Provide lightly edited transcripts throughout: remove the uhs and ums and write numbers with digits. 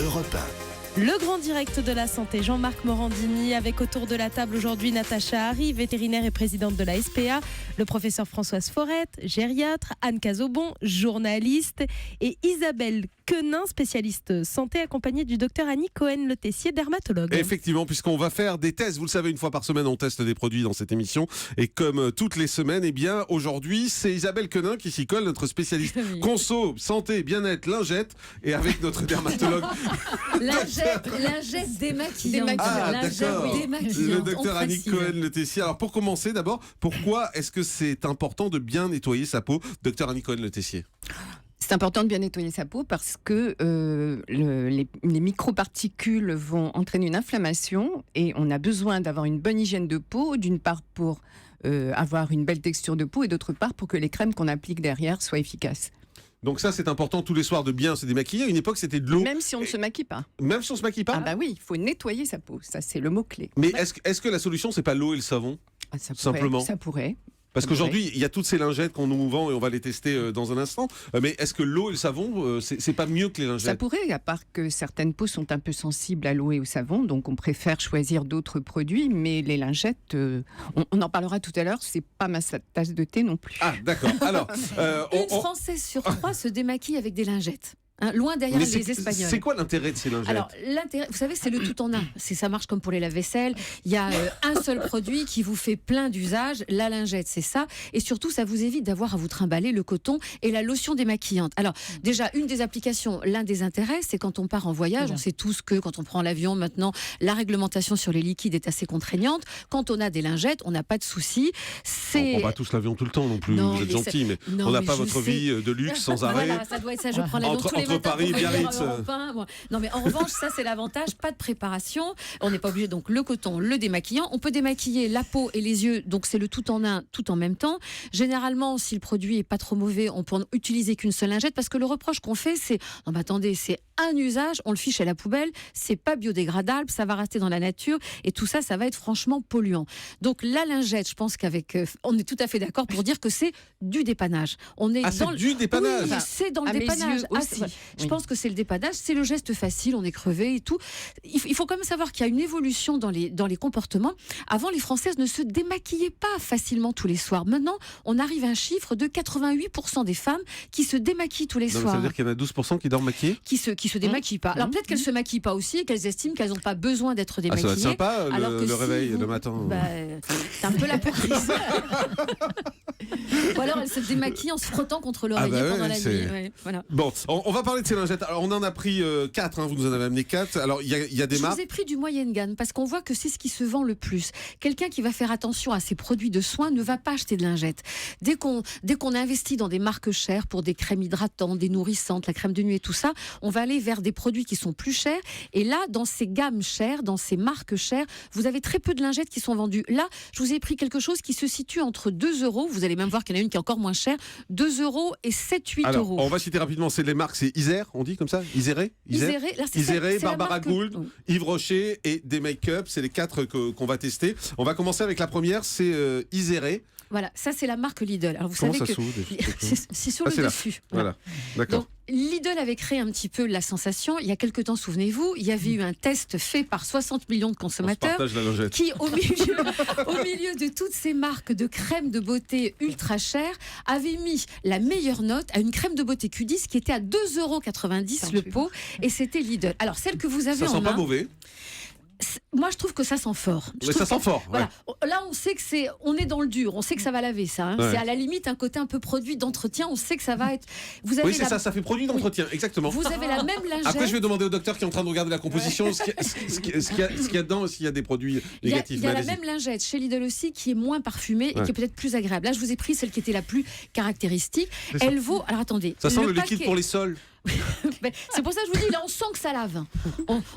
Europe 1. Le grand direct de la santé, Jean-Marc Morandini, avec autour de la table aujourd'hui Natacha Harry, vétérinaire et présidente de la SPA, le professeur Françoise Forette, gériatre, Anne Cazobon, journaliste, et Isabelle Quenin, spécialiste santé, accompagnée du docteur Annie Cohen-Le Tessier, dermatologue. Effectivement, puisqu'on va faire des tests, vous le savez, une fois par semaine, on teste des produits dans cette émission, et comme toutes les semaines, eh bien, aujourd'hui, c'est Isabelle Quenin qui s'y colle, notre spécialiste conso, santé, bien-être, lingette, et avec notre dermatologue. Lingette démaquillante. Ah, d'accord. Le docteur on Annie précise. Cohen-Le Tessier. Alors, pour commencer, d'abord, pourquoi est-ce que c'est important de bien nettoyer sa peau, docteur Annie Cohen-Le Tessier? C'est important de bien nettoyer sa peau parce que les microparticules vont entraîner une inflammation et on a besoin d'avoir une bonne hygiène de peau, d'une part pour avoir une belle texture de peau et d'autre part pour que les crèmes qu'on applique derrière soient efficaces. Donc ça, c'est important tous les soirs de bien se démaquiller. À une époque, c'était de l'eau. Même si on ne se maquille pas. Même si on se maquille pas. Ah bah oui, il faut nettoyer sa peau, ça c'est le mot-clé. Mais est-ce que la solution, c'est pas l'eau et le savon? Ça pourrait, Simplement. Ça pourrait. Parce qu'aujourd'hui, il y a toutes ces lingettes qu'on nous vend et on va les tester dans un instant. Mais est-ce que l'eau et le savon, c'est pas mieux que les lingettes? Ça pourrait, à part que certaines peaux sont un peu sensibles à l'eau et au savon, donc on préfère choisir d'autres produits. Mais les lingettes, on en parlera tout à l'heure, c'est pas ma tasse de thé non plus. Ah, d'accord. Alors, Une Française sur 3 se démaquille avec des lingettes. Hein, loin derrière les Espagnols. C'est quoi l'intérêt de ces lingettes? Alors, l'intérêt, vous savez, c'est le tout en un. Ça marche comme pour les lave-vaisselle. Il y a un seul produit qui vous fait plein d'usages. La lingette, c'est ça. Et surtout, ça vous évite d'avoir à vous trimballer le coton et la lotion démaquillante. Alors, déjà, une des applications, l'un des intérêts, c'est quand on part en voyage. On sait tous que quand on prend l'avion, maintenant, la réglementation sur les liquides est assez contraignante. Quand on a des lingettes, on n'a pas de souci. On prend pas tous l'avion tout le temps non plus. Non, vous êtes gentil, mais on n'a pas votre vie de luxe sans arrêt. Voilà, ça doit être ça. Je prends l'avion tous les matins Paris, pour venir Biarritz. à Europe 1. Bon. Non, mais en revanche, ça c'est l'avantage, pas de préparation. On n'est pas obligé, donc le coton, le démaquillant. On peut démaquiller la peau et les yeux, donc c'est le tout en un, tout en même temps. Généralement, si le produit est pas trop mauvais, on peut en utiliser qu'une seule lingette, parce que le reproche qu'on fait, c'est non, mais attendez, c'est un usage, on le fiche à la poubelle, c'est pas biodégradable, ça va rester dans la nature, et tout ça, ça va être franchement polluant. Donc la lingette, je pense on est tout à fait d'accord pour dire que c'est du dépannage. On est c'est du dépannage. Oui, c'est dans le À mes dépannage. yeux aussi. Je pense que c'est le dépannage, c'est le geste facile, on est crevé et tout. Il faut quand même savoir qu'il y a une évolution dans les comportements. Avant, les Françaises ne se démaquillaient pas facilement tous les soirs. Maintenant, on arrive à un chiffre de 88% des femmes qui se démaquillent tous les Ça soirs. veut dire qu'il y en a 12% qui dorment maquillés? Qui se démaquillent pas. Alors peut-être qu'elles se maquillent pas aussi, et qu'elles estiment qu'elles n'ont pas besoin d'être Ah, ça démaquillées. va être sympa alors que le si réveil vous- le matin. C'est un peu la prise. Ou alors elles se démaquillent en se frottant contre l'oreiller Ah bah ouais, pendant la c'est- nuit. Ouais, voilà. Bon, on va parler de ces lingettes. Alors, on en a pris 4, vous nous en avez amené 4. Alors, il y a des Je marques. vous ai pris du moyenne gamme parce qu'on voit que c'est ce qui se vend le plus. Quelqu'un qui va faire attention à ses produits de soins ne va pas acheter de lingettes. Dès qu'on investit dans des marques chères pour des crèmes hydratantes, des nourrissantes, la crème de nuit et tout ça, on va aller vers des produits qui sont plus chers. Et là, dans ces gammes chères, dans ces marques chères, vous avez très peu de lingettes qui sont vendues. Là, je vous ai pris quelque chose qui se situe entre 2 €. Vous allez même voir qu'il y en a une qui est encore moins chère. 2 € et 7-8 Alors, €. on va citer rapidement, c'est les marques, c'est Isère, on dit comme ça? Iséré, Iséré, là, c'est Iséré, c'est la Barbara marque- Gould, Oui. Yves Rocher et des make-up. C'est les 4 qu'on va tester. On va commencer avec la première, c'est Iséré. Voilà, ça c'est la marque Lidl. Alors vous Comment savez ça que s'ouvre c'est sur Ah, le c'est là. dessus. Voilà, d'accord. Donc, Lidl avait créé un petit peu la sensation. Il y a quelque temps, souvenez-vous, il y avait eu un test fait par 60 millions de On se consommateurs partage la lingette. qui, au milieu de toutes ces marques de crème de beauté ultra chères, avaient mis la meilleure note à une crème de beauté Q10 qui était à 2,90 € le pot, et c'était Lidl. Alors, celle que vous avez Ça en sent main, pas mauvais. moi je trouve que ça sent fort. Je Mais trouve ça sent fort. Voilà. Là, on sait que on est dans le dur. On sait que ça va laver ça. Hein. Ouais. C'est à la limite un côté un peu produit d'entretien. On sait que ça va être. Vous avez Oui, c'est ça fait produit d'entretien, exactement. Vous avez la même lingette. Après, je vais demander au docteur qui est en train de regarder la composition ce qu'il y a dedans, s'il y a des produits négatifs. Il y a la Allez-y. même lingette chez Lidl aussi qui est moins parfumée et Ouais. qui est peut-être plus agréable. Là, je vous ai pris celle qui était la plus caractéristique. C'est ça. Elle vaut. Alors attendez. Ça sent le liquide paquet- pour les sols. Ben, c'est pour ça que je vous dis, là, on sent que ça lave.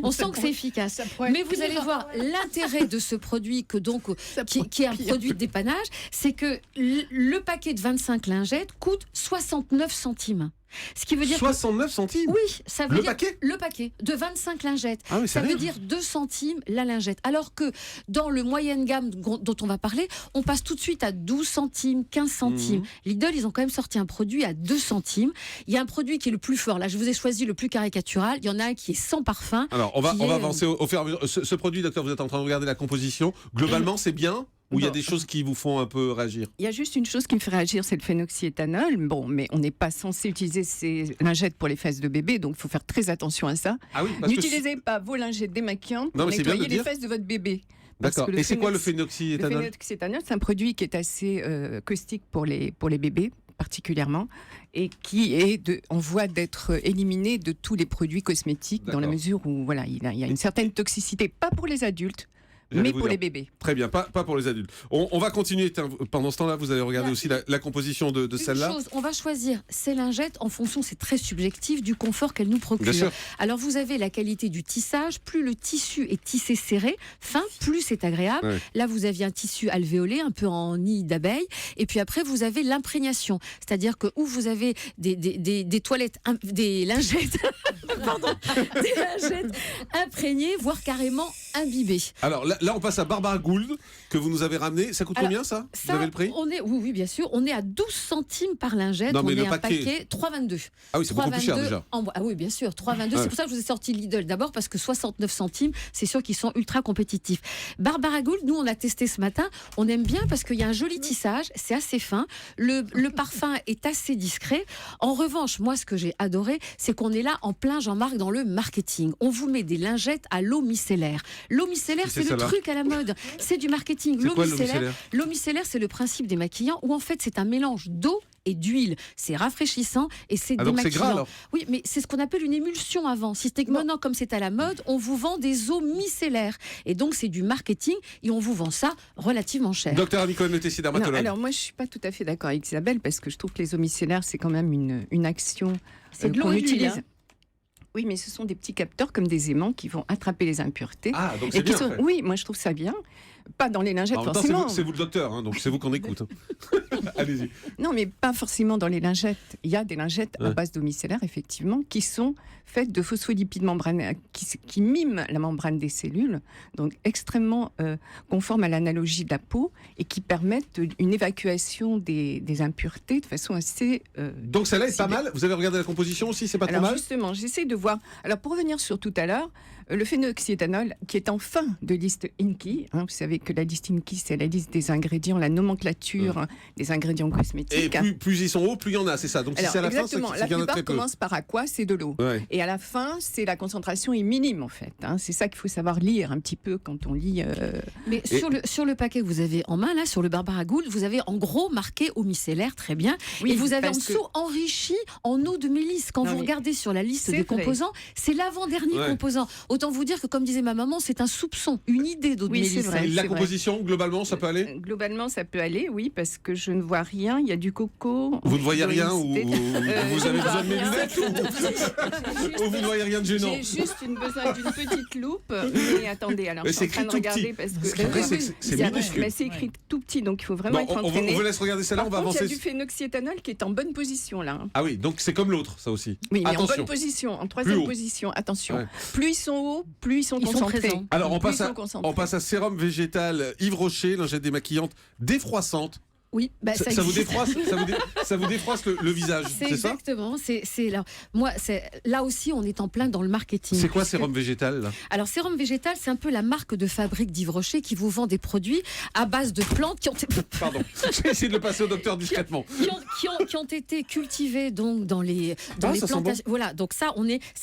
On sent que c'est efficace. Mais vous allez voir l'intérêt de ce produit qui est un produit de dépannage, c'est que le paquet de 25 lingettes coûte 69 centimes. Ce qui veut dire 69 centimes. Oui, ça veut Le dire paquet le paquet de 25 lingettes. Ah oui, Ça c'est veut rien. dire 2 centimes la lingette. Alors que dans le moyenne gamme dont on va parler, on passe tout de suite à 12 centimes, 15 centimes. Lidl, ils ont quand même sorti un produit à 2 centimes. Il y a un produit qui est le plus fort. Là, je vous ai choisi le plus caricatural. Il y en a un qui est sans parfum. Alors, on va avancer au fur et à mesure. Ce produit, docteur, vous êtes en train de regarder la composition. Globalement, c'est bien ou il y a des choses qui vous font un peu réagir? Il y a juste une chose qui me fait réagir, c'est le phénoxyéthanol. Bon, mais on n'est pas censé utiliser ces lingettes pour les fesses de bébé, donc il faut faire très attention à ça. Ah oui, parce que N'utilisez pas vos lingettes démaquillantes Non, pour mais c'est bien nettoyer de les dire. fesses de votre bébé. Parce D'accord. que Et c'est quoi le Le phénoxyéthanol? phénoxyéthanol, c'est un produit qui est assez caustique pour les bébés, particulièrement, et qui est en voie d'être éliminé de tous les produits cosmétiques, dans la D'accord. mesure où voilà, il y a une certaine toxicité, pas pour les adultes, J'allais mais vous pour dire. les bébés. Très bien, pas pour les adultes. On va continuer. Pendant ce temps-là, vous allez regarder Là, aussi la composition de Une celle-là. chose, on va choisir ces lingettes en fonction, c'est très subjectif, du confort qu'elles nous Bien procurent. sûr. Alors vous avez la qualité du tissage, plus le tissu est tissé serré, fin, plus c'est agréable. Ouais. Là vous aviez un tissu alvéolé, un peu en nid d'abeille, et puis après vous avez l'imprégnation, c'est-à-dire que où vous avez des toilettes, des lingettes, pardon, des lingettes imprégnées, voire carrément imbibées. Alors là, on passe à Barbara Gould, que vous nous avez ramené. Ça coûte Alors, combien, ça? Vous Ça, avez le prix? oui, bien sûr. On est à 12 centimes par lingette. Non, mais on le est un paquet. paquet 3,22. Ah oui, c'est beaucoup plus cher déjà. Ah oui, bien sûr, 3,22. Ouais. C'est pour ça que je vous ai sorti Lidl d'abord, parce que 69 centimes, c'est sûr qu'ils sont ultra compétitifs. Barbara Gould, nous, on a testé ce matin. On aime bien parce qu'il y a un joli tissage, c'est assez fin. Le parfum est assez discret. En revanche, moi, ce que j'ai adoré, c'est qu'on est là en plein, Jean-Marc, dans le marketing. On vous met des lingettes à l'eau micellaire. L'eau micellaire, Si, c'est c'est le celle-là. truc à la mode. C'est du marketing. C'est L'eau quoi, l'eau micellaire, micellaire? l'eau micellaire, c'est le principe des maquillants où en fait c'est un mélange d'eau et d'huile. C'est rafraîchissant et c'est Ah, donc c'est démaquillant. gras, alors? Oui, mais c'est ce qu'on appelle une émulsion avant. Systématiquement, maintenant, comme c'est à la mode, on vous vend des eaux micellaires. Et donc c'est du marketing et on vous vend ça relativement cher. Docteur Nicole Netessi, Non, dermatologue. alors moi je suis pas tout à fait d'accord avec Isabelle parce que je trouve que les eaux micellaires c'est quand même une action C'est de l'eau qu'on et de l'huile, utilise. hein. Oui, mais ce sont des petits capteurs comme des aimants qui vont attraper les impuretés. Ah, donc et c'est qui bien. sont... fait. Oui, moi je trouve ça bien. Pas dans les lingettes En même temps, forcément. c'est vous le docteur, hein, donc c'est vous qu'on écoute. Allez-y. Non, mais pas forcément dans les lingettes. Il y a des lingettes à Ouais. base d'eau micellaire, effectivement, qui sont faites de phospholipides membranaires qui miment la membrane des cellules, donc extrêmement conformes à l'analogie de la peau et qui permettent une évacuation des impuretés de façon assez... Donc celle-là est pas mal. Vous avez regardé la composition aussi, c'est pas trop Alors mal? justement, j'essaie de voir... Alors pour revenir sur tout à l'heure, le phénoxyéthanol, qui est en fin de liste INCI, hein, vous savez que la liste INCI, c'est la liste des ingrédients, la nomenclature des ingrédients Et cosmétiques. plus ils sont hauts, plus il y en a, c'est ça. Donc si Alors c'est à la fin, c'est exactement, la qu'il y en a plupart très peu. commencent par aqua, c'est de l'eau. Ouais. Et à la fin, c'est la concentration est minime en fait. Hein. C'est ça qu'il faut savoir lire un petit peu quand on lit. Mais sur le paquet que vous avez en main, là, sur le Barbara Gould, vous avez en gros marqué eau micellaire, très bien. Oui, et vous avez en parce que- dessous enrichi en eau de mélisse. Quand Non, vous mais regardez sur la liste c'est des vrai. composants, c'est l'avant-dernier Ouais. composant. Autant vous dire que, comme disait ma maman, c'est un soupçon, une idée d'eau de Oui, c'est mélisse. vrai. Et la c'est composition, globalement, ça peut aller? Globalement, ça peut aller, oui, parce que je ne vois rien. Il y a du coco. Vous ne voyez dans rien les ou listés. vous je avez ne besoin de vois mes rien. lunettes ou vous ne voyez rien de gênant? J'ai juste besoin d'une petite loupe. Mais attendez, alors Mais je suis c'est en train de écrit tout regarder petit. parce Parce que qu'après, c'est minuscule. Mais c'est écrit tout petit, donc il faut vraiment Bon, être on entraîné. vous laisse regarder celle-là, on va Par contre, il y avancer. a du phénoxyéthanol qui est en bonne position là. Hein. Ah oui, donc c'est comme l'autre, ça aussi. Oui, mais en Attention. bonne position, en Plus troisième haut. position. Attention. Ouais. Plus ils sont hauts, plus ils sont Ils sont concentrés. présents. Alors on Plus passe, ils à, sont concentrés. on passe à sérum végétal Yves Rocher, lingette démaquillante défroissante. Oui, bah, Ça vous existe. défroisse, ça vous défroisse le visage, C'est c'est ça? exactement. C'est là. Moi, là aussi, on est en plein dans le marketing. C'est quoi puisque- sérum végétal là? Alors, Sérum Végétal, c'est un peu la marque de fabrique d'Yves Rocher qui vous vend des produits à base de plantes qui ont, Pardon, j'ai essayé de le passer au docteur discrètement. qui ont été cultivées donc dans les Ah, ça sent plantations. Voilà, donc ça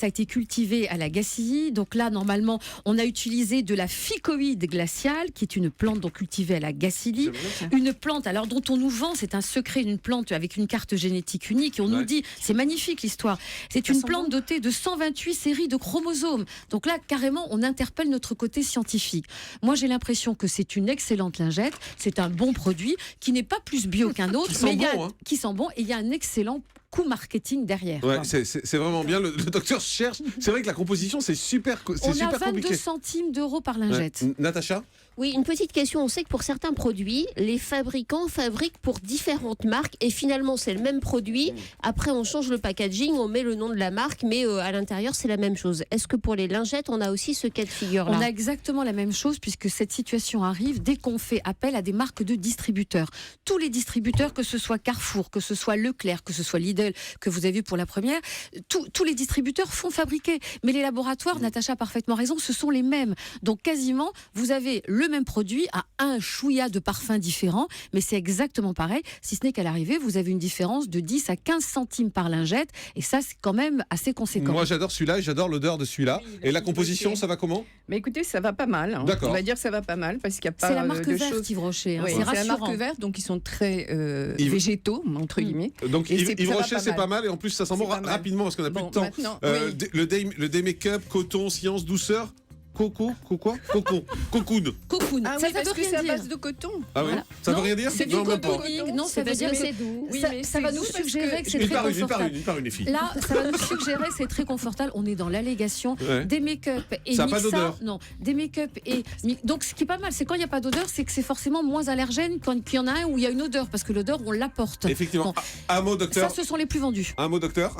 a été cultivé à la Gacilly. Donc là, normalement, on a utilisé de la ficoïde glaciale, qui est une plante donc cultivée à la Gacilly. Une plante, alors dont on nous vend, c'est un secret, une plante avec une carte génétique unique. Et on Ouais. nous dit, c'est magnifique l'histoire. C'est Ça une sent plante dotée de 128 séries de chromosomes. Donc là, carrément, on interpelle notre côté scientifique. Moi, j'ai l'impression que c'est une excellente lingette. C'est un bon produit qui n'est pas plus bio qu'un autre, Qui sent mais il y a, bon, hein. qui sent bon. Et il y a un excellent coût marketing derrière. Ouais, quoi. c'est vraiment bien. Le docteur cherche. C'est vrai que la composition, c'est super On a 22 compliqué. centimes d'euros par lingette. Ouais. Natacha? Oui, une petite question. On sait que pour certains produits, les fabricants fabriquent pour différentes marques et finalement c'est le même produit. Après, on change le packaging, on met le nom de la marque, mais à l'intérieur c'est la même chose. Est-ce que pour les lingettes, on a aussi ce cas de figure-là? On a exactement la même chose puisque cette situation arrive dès qu'on fait appel à des marques de distributeurs. Tous les distributeurs, que ce soit Carrefour, que ce soit Leclerc, que ce soit Lidl, que vous avez vu pour la première, tous les distributeurs font fabriquer. Mais les laboratoires, Natacha a parfaitement raison, ce sont les mêmes. Donc quasiment, vous avez le même produit à un chouïa de parfums différents, mais c'est exactement pareil, si ce n'est qu'à l'arrivée, vous avez une différence de 10 à 15 centimes par lingette, et ça, c'est quand même assez conséquent. Moi, j'adore celui-là et j'adore l'odeur de celui-là. Oui, et la composition, ça va comment? Mais écoutez, ça va pas mal. Hein. D'accord. On va dire que ça va pas mal parce qu'il n'y a pas C'est la marque de verte, choses. Yves Rocher. Hein. Oui, C'est c'est la rassurant. marque verte, donc ils sont très Yves- végétaux, entre guillemets. Donc, Et Yves ça va Rocher, pas c'est mal. pas mal. Et en plus, ça sent bon C'est pas mal. rapidement parce qu'on n'a plus Bon, de temps. maintenant, oui. Le day make-up, coton, science, douceur. Cocoon. Cocoon. Ah Ça oui, parce veut que rien c'est à dire. base de coton. Ah oui? Voilà. Ça veut Non, rien dire? c'est du Non, même pas. cocooning. Non, ça veut dire que que c'est doux. Oui, ça, mais ça va c'est nous doux parce suggérer que c'est Une très par confortable. une, les filles. Là, ça va nous suggérer que c'est très confortable. On est dans l'allégation Ouais. des make-up et Ça a pas Mixa. d'odeur. Non, des make-up et donc ce qui est pas mal, c'est quand il n'y a pas d'odeur, c'est que c'est forcément moins allergène quand il y en a un où il y a une odeur parce que l'odeur on l'apporte. Effectivement. Bon. Un mot, Ça, docteur. ce sont les plus vendus. Un mot, docteur.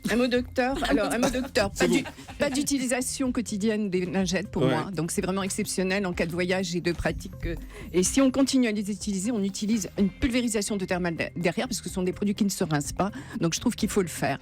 Un mot docteur. Alors, un mot docteur. C'est bon. Pas d'utilisation quotidienne des lingettes pour Ouais. moi. Donc, c'est vraiment exceptionnel en cas de voyage et de pratique. Et si on continue à les utiliser, on utilise une pulvérisation de thermal derrière parce que ce sont des produits qui ne se rincent pas. Donc, je trouve qu'il faut le faire.